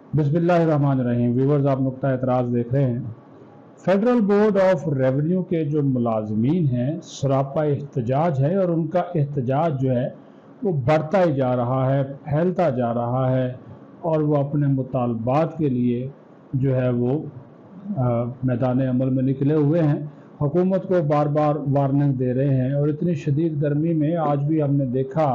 बिस्मिल्लाहिर्रहमानिर्रहीम। व्यूवर्स, आप नुक्ता एतराज़ देख रहे हैं। फेडरल बोर्ड ऑफ रेवेन्यू के जो मुलाजमीन हैं सरापा एहतजाज है और उनका एहतजाज जो है वो बढ़ता ही जा रहा है, फैलता जा रहा है और वो अपने मुतालबात के लिए जो है वो मैदान अमल में निकले हुए हैं। हुकूमत को बार बार वार्निंग दे रहे हैं और इतनी शदीद गर्मी में आज भी हमने देखा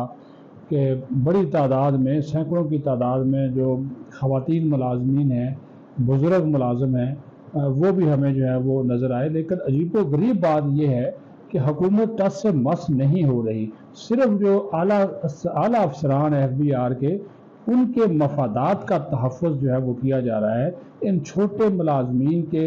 कि बड़ी तादाद में, सैकड़ों की तादाद में जो ख़वातीन मुलाजमीन हैं, बुज़ुर्ग मुलाजम हैं, वो भी हमें जो है वो नज़र आए। लेकिन अजीबो गरीब बात यह है कि हुकूमत टस से मस नहीं हो रही। सिर्फ जो आला अफसरान FBR के, उनके मफादात का तहफ़्फ़ुज़ जो है वो किया जा रहा है। इन छोटे मुलाजमीन के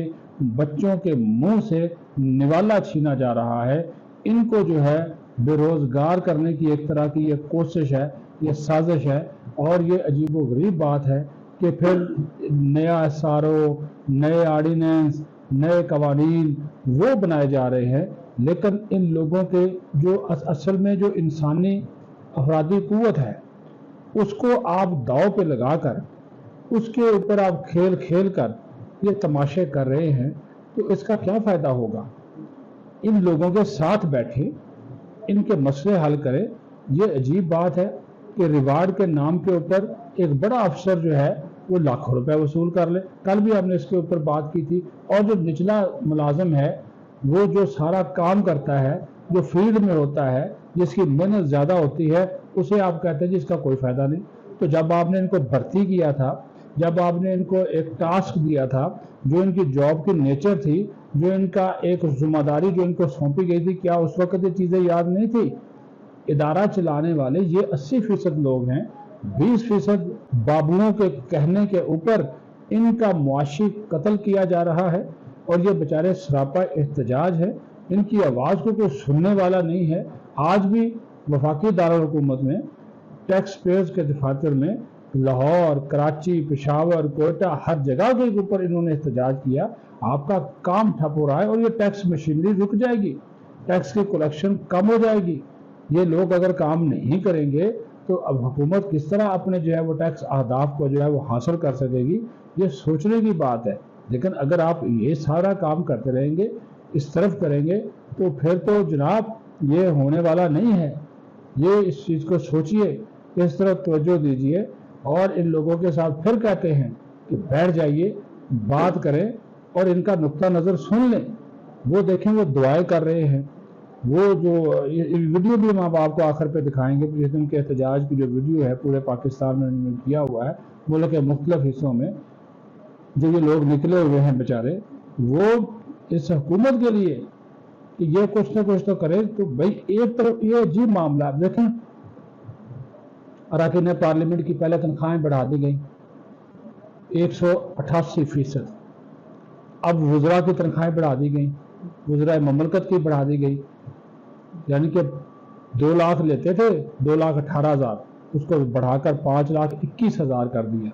बच्चों के मुंह से निवाला छीना जा रहा है। इनको जो है बेरोज़गार करने की एक तरह की ये कोशिश है, ये साजिश है। और ये अजीबो गरीब बात है कि फिर नया SRO, नए आर्डिनेंस, नए कवानीन वो बनाए जा रहे हैं, लेकिन इन लोगों के जो असल में जो इंसानी अफरादी क़ुव्वत है उसको आप दांव पे लगाकर, उसके ऊपर आप खेल खेल कर ये तमाशे कर रहे हैं, तो इसका क्या फ़ायदा होगा? इन लोगों के साथ बैठे, इनके मसले हल करें। ये अजीब बात है कि रिवार्ड के नाम के ऊपर एक बड़ा अफसर जो है वो लाखों रुपए वसूल कर ले। कल भी हमने इसके ऊपर बात की थी। और जो निचला मुलाजम है, वो जो सारा काम करता है, जो फील्ड में होता है, जिसकी मेहनत ज़्यादा होती है, उसे आप कहते हैं जी इसका कोई फ़ायदा नहीं। तो जब आपने इनको भर्ती किया था, जब आपने इनको एक टास्क दिया था, जो इनकी जॉब की नेचर थी, जो इनका एक जिम्मेदारी जो इनको सौंपी गई थी, क्या उस वक्त ये चीज़ें याद नहीं थी? इदारा चलाने वाले ये 80% लोग हैं। 20% बाबुओं के कहने के ऊपर इनका मुआशी कत्ल किया जा रहा है और ये बेचारे सरापा एहतजाज है। इनकी आवाज़ को कोई सुनने वाला नहीं है। आज भी वफाकी दारुल हुकूमत में, टैक्स पेयर्स के दफातर में, लाहौर, कराची, पेशावर, कोयटा, हर जगह के ऊपर इन्होंने एहतजाज किया। आपका काम ठप हो रहा है और ये टैक्स मशीनरी रुक जाएगी, टैक्स की कलेक्शन कम हो जाएगी। ये लोग अगर काम नहीं करेंगे तो अब हुकूमत किस तरह अपने जो है वो टैक्स अहदाफ को जो है वो हासिल कर सकेगी? ये सोचने की बात है। लेकिन अगर आप ये सारा काम करते रहेंगे, इस तरफ करेंगे, तो फिर तो जनाब ये होने वाला नहीं है। ये इस चीज़ को सोचिए, इस तरफ तवज्जो दीजिए और इन लोगों के साथ फिर कहते हैं कि बैठ जाइए, बात करें और इनका नुक्ता नज़र सुन लें। वो देखें, वो दुआएं कर रहे हैं। वो जो वीडियो भी हम आपको आखिर पे दिखाएंगे, जिस दिन के एहतजाज की जो वीडियो है पूरे पाकिस्तान में उन्होंने किया हुआ है, मुल्क के मुख्तलिफ हिस्सों में जो ये लोग निकले हुए हैं बेचारे, वो इस हुकूमत के लिए कि ये कुछ न कुछ तो करे। तो भाई एक तरफ ये अजीब मामला देखें, अरकान पार्लियामेंट की पहले तनख्वाहें बढ़ा दी गई 188%। अब वज़रा की तनख्वाहें बढ़ा दी गई, वज़रा ममलकत की बढ़ा दी गई। यानी कि 2 लाख लेते थे, 2,18,000, उसको बढ़ाकर 5,21,000 कर दिया।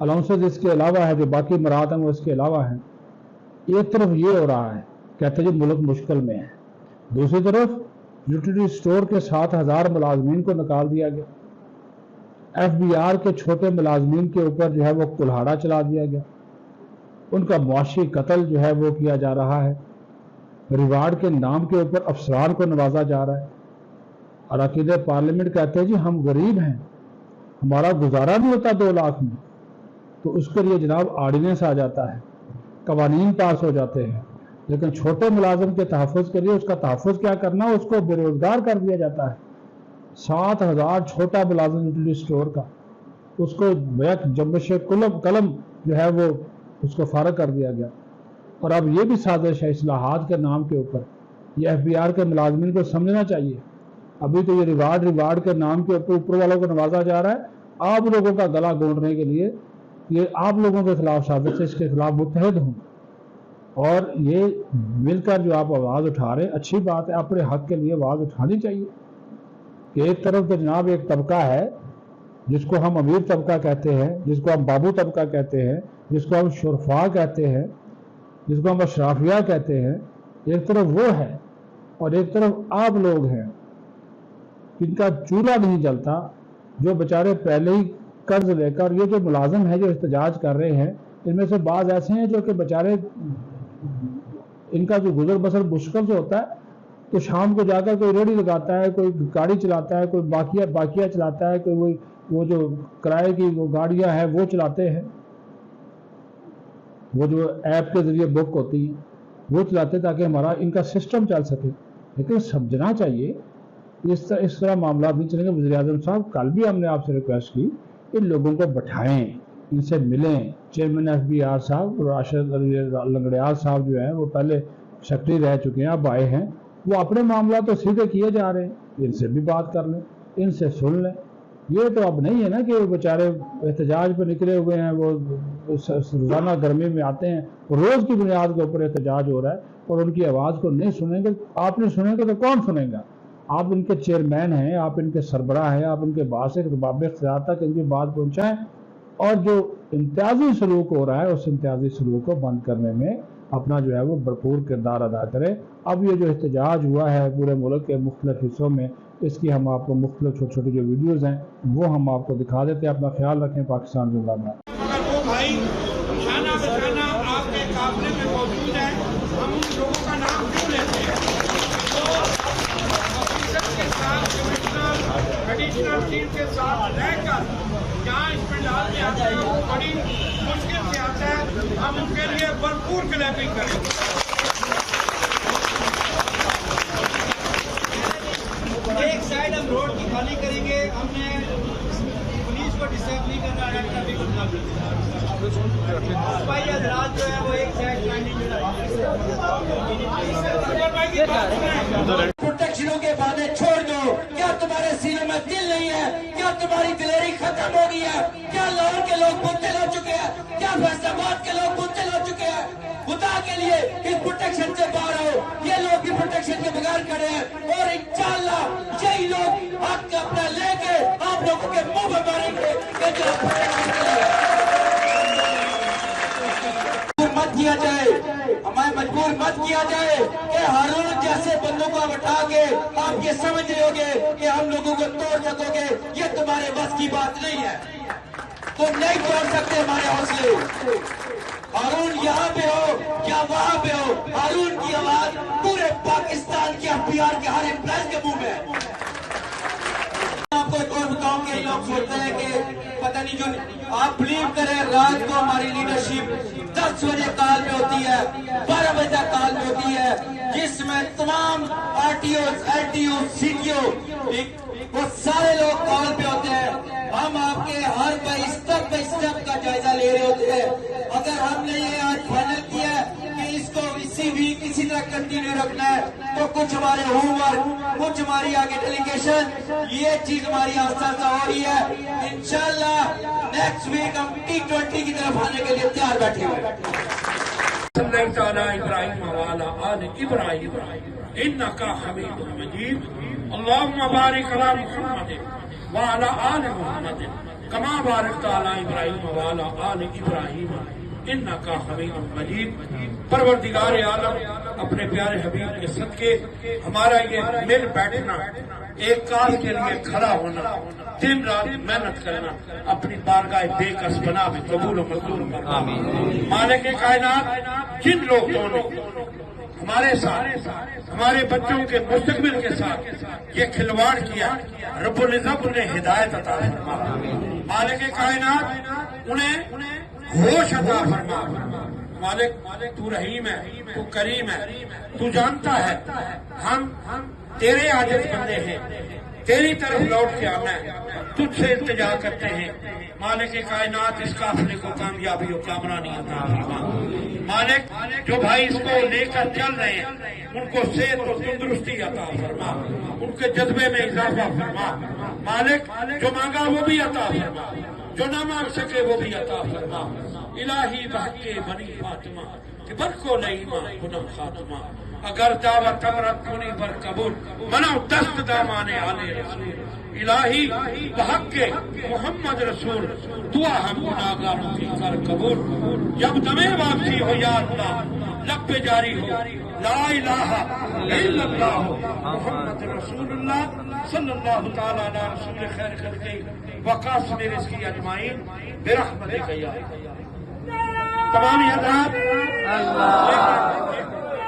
अलाउंसेस इसके अलावा है, जो बाकी मराहत हैं वो इसके अलावा हैं। एक तरफ ये हो रहा है, कहते हैं जी मुल्क मुश्किल में है। दूसरी तरफ यूटिलिटी स्टोर के 7,000 मुलाजमीन को निकाल दिया गया। FBR के छोटे मुलाजमीन के ऊपर जो है वो कुल्हाड़ा चला दिया गया। उनका मुआशी कत्ल जो है वो किया जा रहा है। रिवार्ड के नाम के ऊपर अफसरान को नवाजा जा रहा है। अरकान पार्लियामेंट कहते हैं जी हम गरीब हैं, हमारा गुजारा नहीं होता 2 लाख में। तो उसके लिए जनाब आर्डिनेंस आ जाता है, कवानीन पास हो जाते हैं। लेकिन छोटे मुलाजिम के तहफ़्फ़ुज़ के लिए उसका तहफ़्फ़ुज़ क्या करना, उसको बेरोज़गार कर दिया जाता है। 7,000 छोटा मुलाजिम यूटिलिटी स्टोर का, उसको बैक जंबिश कलम जो है वो उसको फारग कर दिया गया। और अब ये भी साजिश है इस्लाहात के नाम के ऊपर। ये FBR के मुलाजमीन को समझना चाहिए। अभी तो ये रिवार्ड के नाम के ऊपर वालों को नवाजा जा रहा है। आप लोगों का गला गोंदने के लिए ये आप लोगों के खिलाफ साजिश है, इसके खिलाफ मुत्तहिद हूँ। और ये मिलकर जो आप आवाज़ उठा रहे हैं, अच्छी बात है, अपने हक के लिए आवाज़ उठानी चाहिए। कि एक तरफ तो जनाब एक तबका है जिसको हम अमीर तबका कहते हैं, जिसको हम बाबू तबका कहते हैं, जिसको हम शुरफा कहते हैं, जिसको हम अशराफिया कहते हैं। एक तरफ वो है और एक तरफ आप लोग हैं जिनका चूल्हा नहीं जलता, जो बेचारे पहले ही कर्ज लेकर। ये जो मुलाजिम है जो एहतजाज कर रहे हैं, इनमें से बाज़ ऐसे हैं जो कि बेचारे इनका जो गुजर बसर मुश्किल से होता है, तो शाम को जाकर कोई रेडी लगाता है, कोई गाड़ी चलाता है, कोई बाकिया चलाता है, कोई वो जो किराए की वो गाड़ियां हैं वो चलाते हैं, वो जो ऐप के जरिए बुक होती हैं वो चलाते हैं ताकि हमारा इनका सिस्टम चल सके। लेकिन समझना चाहिए इस तरह मामला नहीं चलेंगे। वज़ीर-ए-आज़म साहब, कल भी हमने आपसे रिक्वेस्ट की, इन लोगों को बैठाएं, इनसे मिलें। चेयरमैन FBR साहब, राशिद लंगड़ियाल साहब जो हैं वो पहले सेक्रेटरी रह चुके हैं, अब आए हैं, वो अपने मामला तो सीधे किए जा रहे हैं, इनसे भी बात कर लें, इनसे सुन लें। ये तो अब नहीं है ना कि वो बेचारे एहतजाज पर निकले हुए हैं, वो रोज़ाना गर्मी में आते हैं, रोज़ की बुनियाद के ऊपर एहतजाज हो रहा है और उनकी आवाज़ को नहीं सुनेंगे। आपने सुनेंगे तो कौन सुनेगा? आप इनके चेयरमैन हैं, आप इनके सरबराह हैं, आप इनके बास रुबाब इख्तियार तक इनकी बात पहुँचाएँ और जो इम्तियाजी सलूक हो रहा है उस इम्तियाजी सलूक को बंद करने में अपना जो है वो भरपूर किरदार अदा करें। अब ये जो एहतजाज हुआ है पूरे मुल्क के मुख्तलिफ हिस्सों में, इसकी हम आपको मुख्तलिफ छोटी छोटी जो वीडियोज़ हैं वो हम आपको दिखा देते हैं। अपना ख्याल रखें। पाकिस्तान जिंदाबाद। अगर वो भाई शाना बशाना आपके काफिले में मौजूद है, हम उन लोगों का नाम क्यों लेते हैं? तो ऑफिसर के साथ कमिश्नर एडिशनल चीफ के साथ रहकर जहाँ इस पंडाल में आते हैं वो बड़ी मुश्किल से आता है, हम उनके लिए भरपूर क्लैपिंग करेंगे। एक साइड हम रोड की खाली करेंगे, हमने पुलिस को डिस्टर्ब नहीं करना है, ट्रैफिक को भाई हजरात जो है वो एक साइड प्रोटेक्शनों के बातें छोड़ दो। क्या तुम्हारे सीने में दिल नहीं है? क्या तुम्हारी दिलेरी खत्म हो गई है? क्या लाहौर के लोग बुद्धिल हो चुके हैं? क्या फैसलाबाद के लोग बुद्धिल हो चुके हैं? खुदा के लिए इस प्रोटेक्शन से बाहर हो। ये लोग भी प्रोटेक्शन के बगैर खड़े हैं और इंशाअल्लाह यही लोग हक अपना लेके आप लोगों के मुंह में मारेंगे। मत किया जाए, हमें मजबूर मत किया जाए कि हारून जैसे बंदों को बैठा के आप ये समझ रहे होगे कि हम लोगों को तोड़ सकोगे। ये तुम्हारे बस की बात नहीं है, तुम नहीं तोड़ सकते हमारे हौसले। हारून यहाँ पे हो या वहाँ पे हो, हारून की आवाज पूरे पाकिस्तान के FBR के हर एम्प्लॉय के मुंह में है। आपको एक और बताऊं कि लोग सोचते हैं कि पता नहीं, जो आप बिलीव करें, रात को हमारी लीडरशिप 10 बजे कॉल पे होती है, 12 बजे कॉल पे होती है, जिसमें तमाम RTO, LTO, CTO वो सारे लोग कॉल पे होते हैं। हम आपके हर स्टेप बाई स्टेप का जायजा ले रहे होते हैं। अगर हमने ये आज फाइनल किया कि इसको इसी वीक इसी तरह कंटिन्यू रखना है, तो कुछ हमारे होमवर्क, कुछ हमारी आगे डेलीगेशन, ये चीज हमारी आस्था आस्था हो रही है। इंशाल्लाह नेक्स्ट वीक हम T20 की तरफ आने के लिए तैयार बैठे हुए। इब्राहिम वाला आल इब्राहिम इन्नका हमीदुम मजीद। अल्लाहुम्मा बारिक अला मुहम्मद व अला आल मुहम्मद कमा बारकता अला इब्राहिम वाला आल इब्राहिम इन्नका हमीदुम मजीद। परवरदिगार आलम, अपने प्यारे हबीब के सदके हमारा ये मिल बैठना, एक काज के लिए खड़ा होना, दिन रात मेहनत करना, अपनी बारगाह बेकस बना में कबूल व मंजूर फरमा। मालिक कायनात, जिन लोगों ने हमारे साथ, हमारे बच्चों के मुस्तकबिल के साथ ये खिलवाड़ किया, रब्बुल इज्जत उन्हें हिदायत अता फरमा। मालिक कायनात, उन्हें होश अता फरमा। मालिक तू रहीम है, तू करीम है, तू जानता है हम तेरे आजिज़ बंदे हैं, तेरी तरफ लौट के आना है, तुझसे इल्तिजा करते हैं। मालिक कायनात, इस काफिले को कामयाबी और कामरानी अता फरमा। मालिक, जो भाई इसको लेकर चल रहे हैं उनको सेहत और तंदुरुस्ती अता फरमा, उनके जज्बे में इजाफा फरमा। मालिक, जो मांगा वो भी अता फरमा, जो ना मांग सके वो भी अता फरमा। इलाही बहके बनी फातिमा कि बरको लईमा गुनम खातिमा। अगर दावत तमरत कुनी पर कबूल मना दस्त दामाने आले रसूल। इलाही बहके मोहम्मद रसूल, दुआ हम गुनाहगारों की کر قبول، جب دمے واپسی ہو یا اللہ، لب پہ جاری ہو لا الہ الا اللہ محمد رسول اللہ صلی اللہ تعالی علی رسول خیر خلقی وقاسم رزقی اجمعین برحمتک یا تمام حضرات